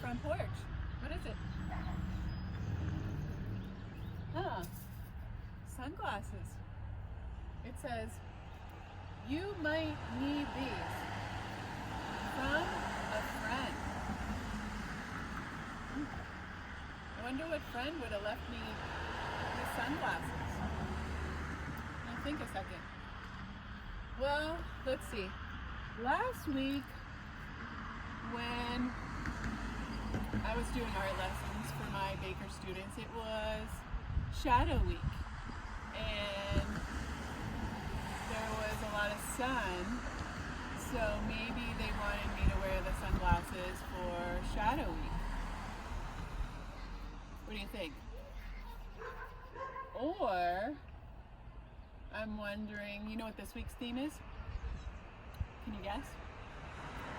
front porch. What is it? Huh. Sunglasses. It says, "You might need these from a friend." I wonder what friend would have left me these sunglasses. Let me think a second. Well, let's see. Last week, when I was doing art lessons for my Baker students, it was Shadow Week, and there was a lot of sun, so maybe they wanted me to wear the sunglasses for Shadow Week. What do you think? Or, I'm wondering, you know what this week's theme is? Can you guess?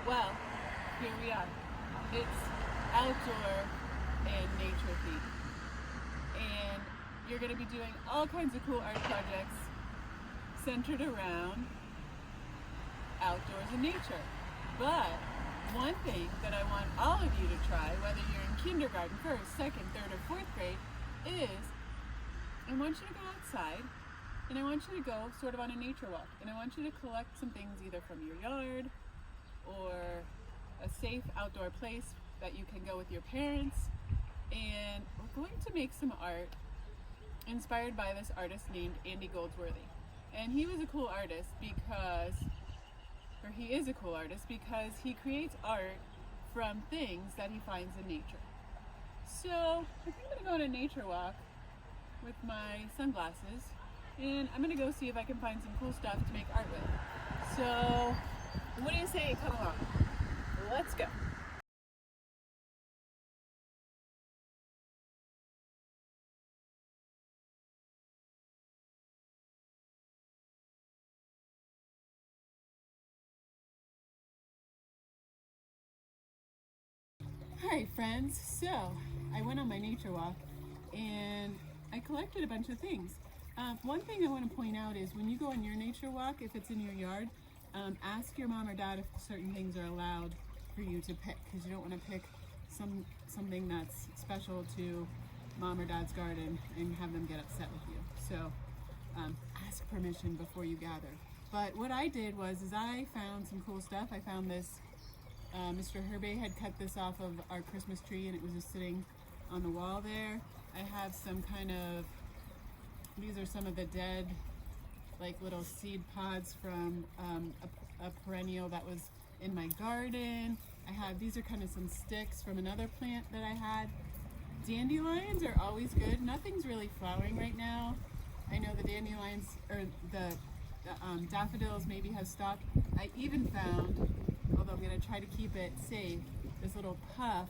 Well, here we are. It's outdoor and nature theme. And you're going to be doing all kinds of cool art projects centered around outdoors and nature. But one thing that I want all of you to try, whether you're in kindergarten, first, second, third, or fourth grade, is I want you to go outside and I want you to go sort of on a nature walk. And I want you to collect some things either from your yard or a safe outdoor place that you can go with your parents. And we're going to make some art inspired by this artist named Andy Goldsworthy. And he was a cool artist because, or he is a cool artist because he creates art from things that he finds in nature. So I think I'm gonna go on a nature walk with my sunglasses, and I'm gonna go see if I can find some cool stuff to make art with. So what do you say? Come along. Let's go. Hi friends, so I went on my nature walk and I collected a bunch of things. One thing I want to point out is when you go on your nature walk, if it's in your yard, ask your mom or dad if certain things are allowed for you to pick, because you don't want to pick something that's special to mom or dad's garden and have them get upset with you. So ask permission before you gather. But what I did was I found some cool stuff. I found this Mr. Herbay had cut this off of our Christmas tree and it was just sitting on the wall there. I have some kind of, these are some of the dead like little seed pods from a perennial that was in my garden. I have, these are kind of some sticks from another plant that I had. Dandelions are always good. Nothing's really flowering right now. I know the dandelions, or the daffodils maybe have stopped. I even found, although I'm going to try to keep it safe, this little puff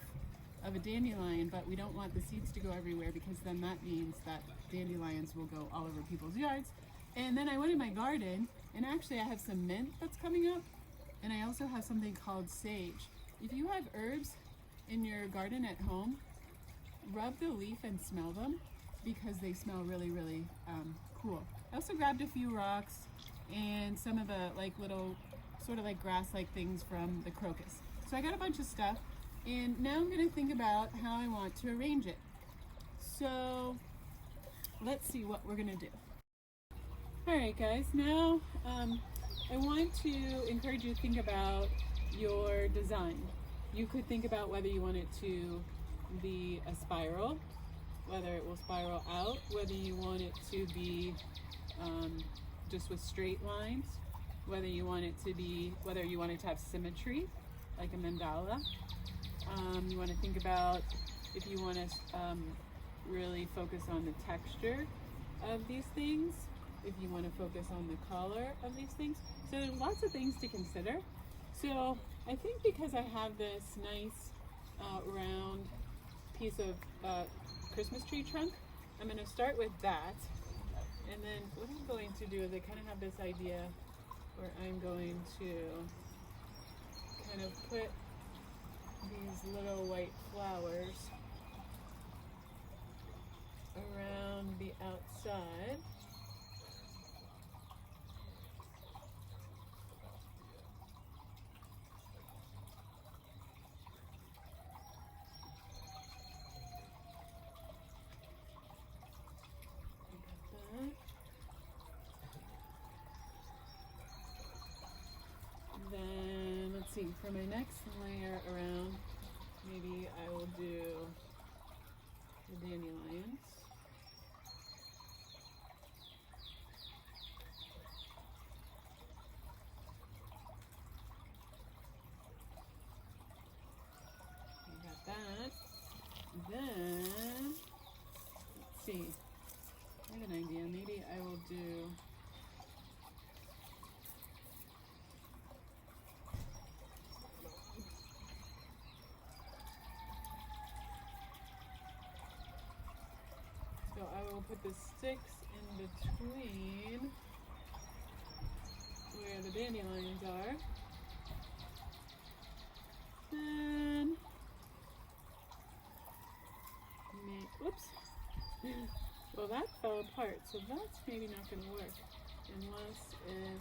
of a dandelion, but we don't want the seeds to go everywhere because then that means that dandelions will go all over people's yards. And then I went in my garden and actually I have some mint that's coming up, and I also have something called sage. If you have herbs in your garden at home, rub the leaf and smell them because they smell really, really cool. I also grabbed a few rocks and some of the like little sort of like grass-like things from the crocus. So I got a bunch of stuff, and now I'm going to think about how I want to arrange it. So let's see what we're going to do. Alright guys, now I want to encourage you to think about your design. You could think about whether you want it to be a spiral, whether it will spiral out, whether you want it to be just with straight lines, whether you want it to have symmetry, like a mandala. You want to think about if you want to really focus on the texture of these things, if you want to focus on the color of these things. So there's lots of things to consider. So I think because I have this nice round piece of Christmas tree trunk, I'm going to start with that. And then what I'm going to do is I kind of have this idea where I'm going to kind of put these little white flowers around the outside. for my next layer around, maybe I will do the dandelions. I got that. Then, let's see. I have an idea. Maybe I will do so I will put the sticks in between where the dandelions are. Then whoops. Well, that fell apart, so that's maybe not going to work unless if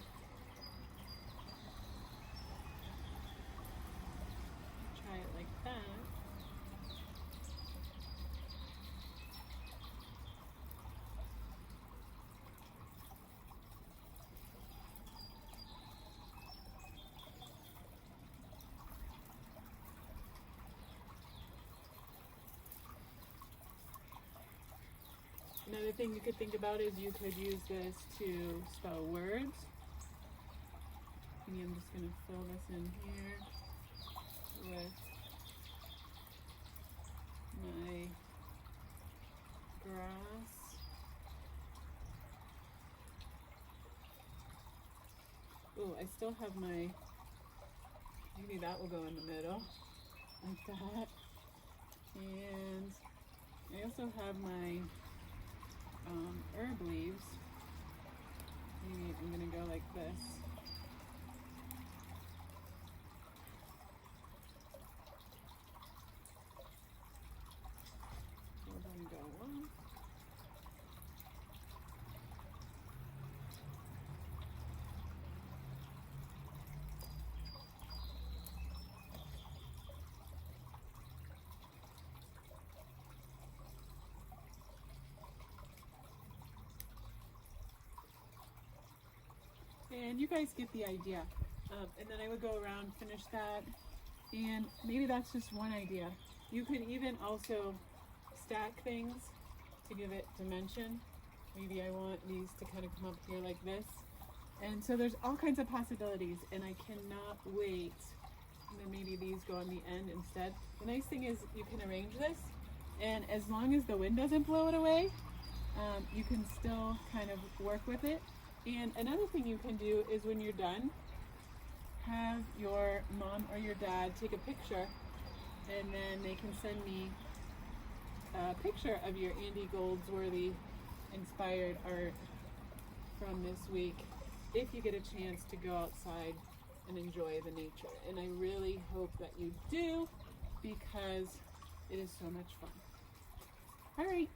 try it like that. Another thing you could think about is you could use this to spell words. Maybe I'm just going to fill this in here with my grass. Oh, I still have my, maybe that will go in the middle, like that. And I also have my herb leaves. Maybe I'm going to go like this. We're going to go one. And you guys get the idea. And then I would go around, finish that, and maybe that's just one idea. You could even also stack things to give it dimension. Maybe I want these to kind of come up here like this. And so there's all kinds of possibilities, and I cannot wait. And then maybe these go on the end instead. The nice thing is you can arrange this, and as long as the wind doesn't blow it away, you can still kind of work with it. And another thing you can do is when you're done, have your mom or your dad take a picture, and then they can send me a picture of your Andy Goldsworthy inspired art from this week, if you get a chance to go outside and enjoy the nature. And I really hope that you do, because it is so much fun. All right.